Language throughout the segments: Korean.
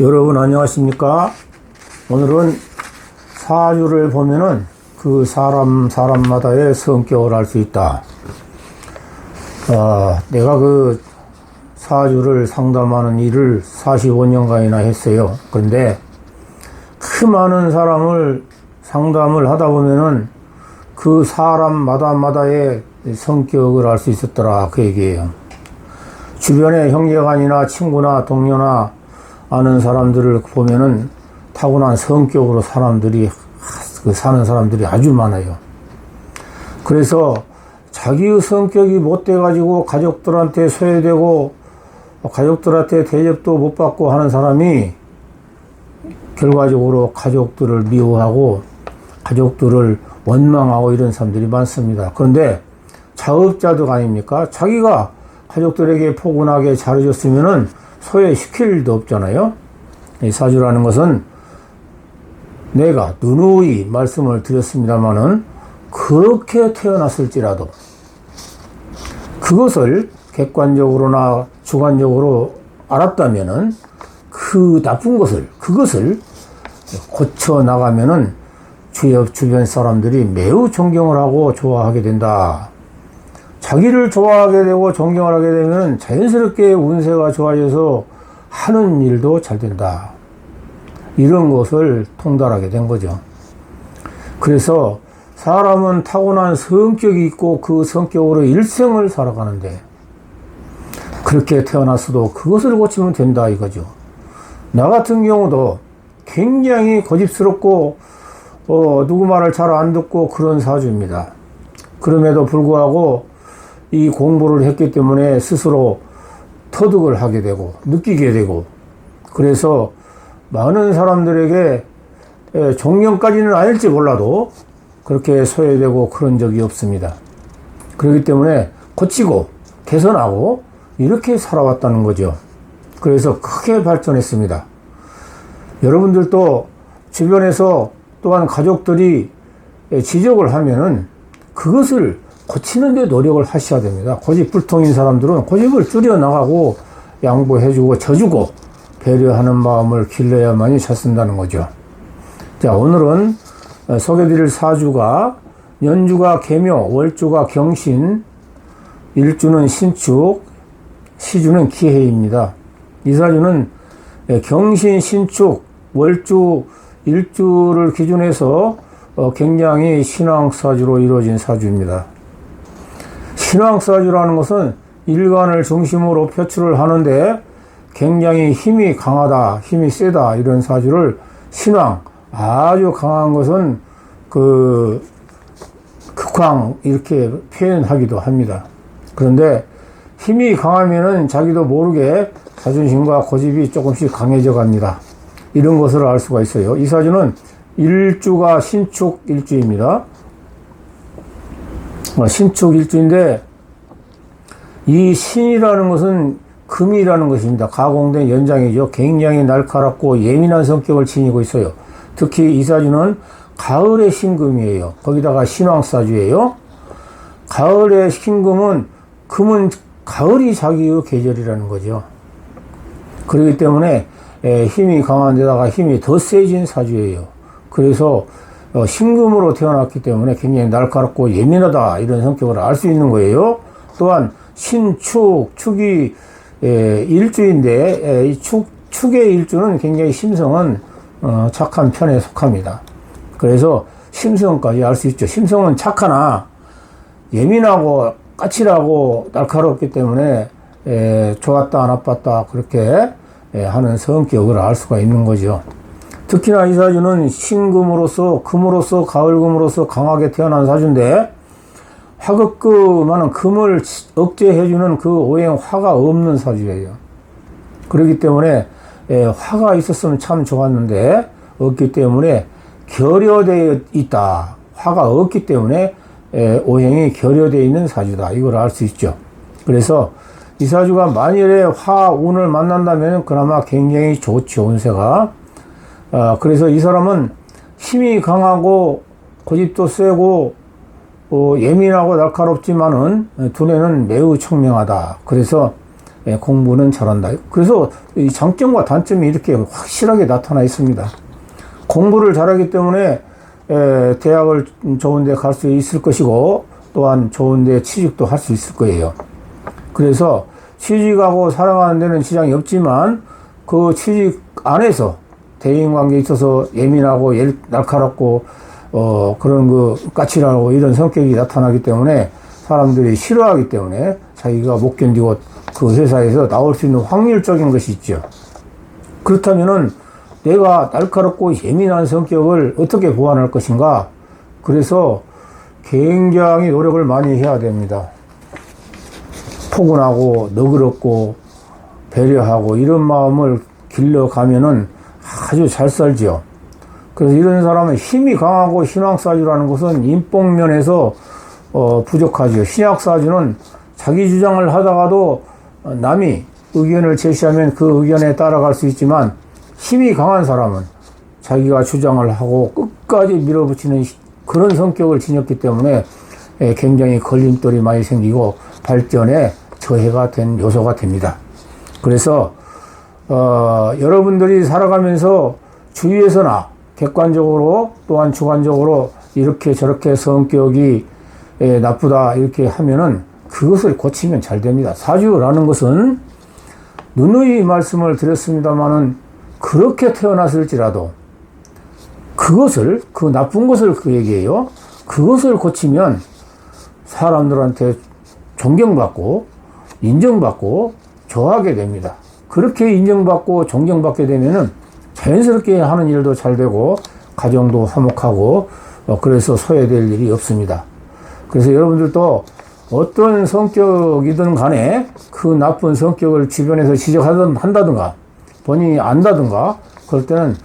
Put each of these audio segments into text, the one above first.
여러분 안녕하십니까? 오늘은 사주를 보면은 그 사람마다의 성격을 알 수 있다. 내가 그 사주를 상담하는 일을 45년간이나 했어요. 그런데 그 많은 사람을 상담을 하다 보면은 그 사람마다의 성격을 알 수 있었더라. 그 얘기예요. 주변에 형제간이나 친구나 동료나 아는 사람들을 보면은 타고난 성격으로 사는 사람들이 아주 많아요. 그래서 자기의 성격이 못돼가지고 가족들한테 소외되고 가족들한테 대접도 못 받고 하는 사람이 결과적으로 가족들을 미워하고 가족들을 원망하고 이런 사람들이 많습니다. 그런데 자업자득 아닙니까? 자기가 가족들에게 포근하게 잘해줬으면은 소외시킬 일도 없잖아요. 이 사주라는 것은 내가 누누이 말씀을 드렸습니다마는 그렇게 태어났을지라도 그것을 객관적으로나 주관적으로 알았다면은 그 나쁜 것을 그것을 고쳐 나가면은 주변 사람들이 매우 존경을 하고 좋아하게 된다. 자기를 좋아하게 되고 존경을 하게 되면 자연스럽게 운세가 좋아져서 하는 일도 잘 된다. 이런 것을 통달하게 된 거죠. 그래서 사람은 타고난 성격이 있고 그 성격으로 일생을 살아가는데 그렇게 태어났어도 그것을 고치면 된다 이거죠. 나 같은 경우도 굉장히 고집스럽고 누구 말을 잘 안 듣고 그런 사주입니다. 그럼에도 불구하고 이 공부를 했기 때문에 스스로 터득을 하게 되고 느끼게 되고 그래서 많은 사람들에게 존경까지는 아닐지 몰라도 그렇게 소외되고 그런 적이 없습니다. 그렇기 때문에 고치고 개선하고 이렇게 살아왔다는 거죠. 그래서 크게 발전했습니다. 여러분들도 주변에서 또한 가족들이 지적을 하면은 그것을 고치는 데 노력을 하셔야 됩니다. 고집불통인 사람들은 고집을 줄여나가고 양보해주고 져주고 배려하는 마음을 길러야만이 잘 쓴다는 거죠. 자, 오늘은 소개드릴 사주가 연주가 계묘, 월주가 경신, 일주는 신축, 시주는 기해입니다. 이 사주는 경신, 신축, 월주, 일주를 기준해서 굉장히 신앙사주로 이루어진 사주입니다. 신앙사주라는 것은 일간을 중심으로 표출을 하는데 굉장히 힘이 강하다, 힘이 세다 이런 사주를 신앙, 아주 강한 것은 극황 이렇게 표현하기도 합니다. 그런데 힘이 강하면은 자기도 모르게 자존심과 고집이 조금씩 강해져 갑니다. 이런 것을 알 수가 있어요. 이 사주는 일주가 신축 일주입니다. 신축 일주인데 이 신이라는 것은 금이라는 것입니다. 가공된 연장이죠. 굉장히 날카롭고 예민한 성격을 지니고 있어요. 특히 이 사주는 가을의 신금이에요. 거기다가 신왕사주예요. 가을의 신금은 금은 가을이 자기의 계절이라는 거죠. 그렇기 때문에 힘이 강한 데다가 힘이 더 세진 사주예요. 그래서 신금으로 태어났기 때문에 굉장히 날카롭고 예민하다 이런 성격을 알 수 있는 거예요. 또한 신축, 축이 일주인데 이 축의 일주는 굉장히 심성은 착한 편에 속합니다. 그래서 심성까지 알 수 있죠. 심성은 착하나 예민하고 까칠하고 날카롭기 때문에 좋았다 나빴다 그렇게 하는 성격을 알 수가 있는 거죠. 특히나 이 사주는 신금으로서 금으로서 가을금으로서 강하게 태어난 사주인데 화극금하는 금을 억제해주는 그 오행 화가 없는 사주예요. 그렇기 때문에 화가 있었으면 참 좋았는데 없기 때문에 결여되어 있다. 화가 없기 때문에 오행이 결여되어 있는 사주다. 이걸 알 수 있죠. 그래서 이 사주가 만일에 화운을 만난다면 그나마 굉장히 좋죠. 운세가. 그래서 이 사람은 힘이 강하고 고집도 세고 예민하고 날카롭지만은 두뇌는 매우 청명하다. 그래서 공부는 잘한다. 그래서 이 장점과 단점이 이렇게 확실하게 나타나 있습니다. 공부를 잘하기 때문에 대학을 좋은 데 갈 수 있을 것이고 또한 좋은 데 취직도 할 수 있을 거예요. 그래서 취직하고 살아가는 데는 지장이 없지만 그 취직 안에서 대인관계에 있어서 예민하고 날카롭고 그런 그 까칠하고 이런 성격이 나타나기 때문에 사람들이 싫어하기 때문에 자기가 못 견디고 그 회사에서 나올 수 있는 확률적인 것이 있죠. 그렇다면은 내가 날카롭고 예민한 성격을 어떻게 보완할 것인가? 그래서 굉장히 노력을 많이 해야 됩니다. 포근하고 너그럽고 배려하고 이런 마음을 길러가면은 아주 잘 살죠. 그래서 이런 사람은 힘이 강하고 신앙사주라는 것은 인복면에서 부족하죠. 신약사주는 자기 주장을 하다가도 남이 의견을 제시하면 그 의견에 따라갈 수 있지만 힘이 강한 사람은 자기가 주장을 하고 끝까지 밀어붙이는 그런 성격을 지녔기 때문에 굉장히 걸림돌이 많이 생기고 발전에 저해가 된 요소가 됩니다. 그래서 여러분들이 살아가면서 주위에서나 객관적으로 또한 주관적으로 이렇게 저렇게 성격이 나쁘다 이렇게 하면은 그것을 고치면 잘 됩니다. 사주라는 것은 누누이 말씀을 드렸습니다마는 그렇게 태어났을지라도 그것을 그 나쁜 것을 그 얘기해요. 그것을 고치면 사람들한테 존경받고 인정받고 좋아하게 됩니다. 그렇게 인정받고 존경받게 되면은 자연스럽게 하는 일도 잘 되고 가정도 화목하고 그래서 소외될 일이 없습니다. 그래서 여러분들도 어떤 성격이든 간에 그 나쁜 성격을 주변에서 지적한다든가 본인이 안다든가 그럴 때는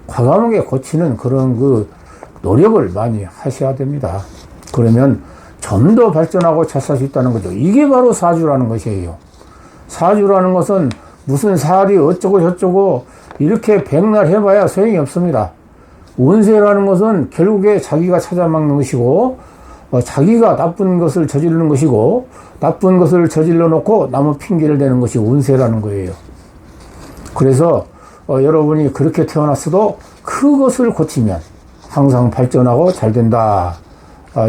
과감하게 고치는 그런 그 노력을 많이 하셔야 됩니다. 그러면 좀 더 발전하고 잘 살 수 있다는 거죠. 이게 바로 사주라는 것이에요. 사주라는 것은 무슨 살이 어쩌고 저쩌고 이렇게 백날 해봐야 소용이 없습니다. 운세라는 것은 결국에 자기가 찾아막는 것이고 자기가 나쁜 것을 저지르는 것이고 나쁜 것을 저질러 놓고 남의 핑계를 대는 것이 운세라는 거예요. 그래서 여러분이 그렇게 태어났어도 그것을 고치면 항상 발전하고 잘 된다.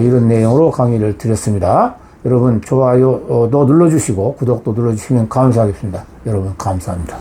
이런 내용으로 강의를 드렸습니다. 여러분 좋아요도 눌러주시고 구독도 눌러주시면 감사하겠습니다. 여러분 감사합니다.